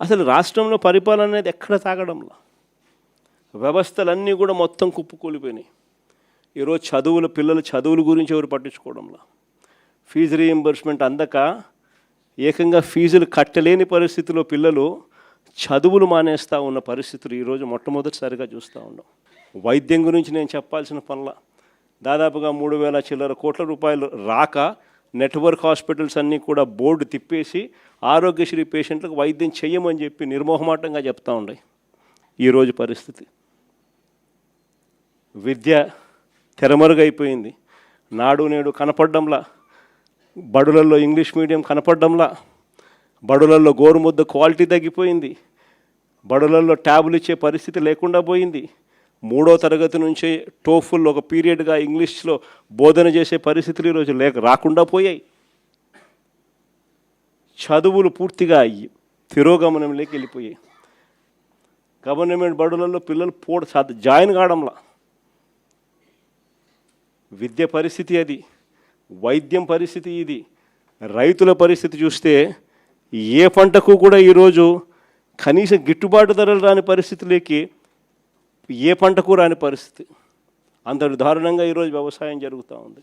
అసలు రాష్ట్రంలో పరిపాలన అనేది ఎక్కడ సాగడంలా, వ్యవస్థలన్నీ కూడా మొత్తం కుప్పకూలిపోయినాయి. ఈరోజు పిల్లల చదువుల గురించి ఎవరు పట్టించుకోవడంలా, ఫీజు రీయింబర్స్మెంట్ అందక ఏకంగా ఫీజులు కట్టలేని పరిస్థితిలో పిల్లలు చదువులు మానేస్తూ ఉన్న పరిస్థితులు ఈరోజు మొట్టమొదటిసారిగా చూస్తూ ఉన్నాం. వైద్యం గురించి నేను చెప్పాల్సిన పనుల దాదాపుగా 3,000 చిల్లర కోట్ల రూపాయలు రాక నెట్వర్క్ హాస్పిటల్స్ అన్నీ కూడా బోర్డు తిప్పేసి ఆరోగ్యశ్రీ పేషెంట్లకు వైద్యం చెయ్యమని చెప్పి నిర్మోహమాటంగా చెప్తూ ఉన్నాయి. ఈరోజు పరిస్థితి విద్య తెరమరుగైపోయింది. నాడు నేడు కనపడ్డంలా, బడులలో ఇంగ్లీష్ మీడియం కనపడ్డంలా, బడులలో గోరుముద్ద క్వాలిటీ తగ్గిపోయింది, బడులలో ట్యాబులు ఇచ్చే పరిస్థితి లేకుండా పోయింది. 3వ తరగతి నుంచే టోఫుల్ ఒక పీరియడ్గా ఇంగ్లీష్లో బోధన చేసే పరిస్థితులు ఈరోజు రాకుండా పోయాయి. చదువులు పూర్తిగా తిరోగమనంలోకి వెళ్ళిపోయాయి. గవర్నమెంట్ బడులలో పిల్లలు జాయిన్ కావడంలా. విద్య పరిస్థితి అది, వైద్యం పరిస్థితి ఇది. రైతుల పరిస్థితి చూస్తే ఏ పంటకు కూడా ఈరోజు కనీసం గిట్టుబాటు ధరలు రాని పరిస్థితిలోకి, ఏ పంటకు రాని పరిస్థితి. అంత దారుణంగా ఈరోజు వ్యవసాయం జరుగుతూ ఉంది.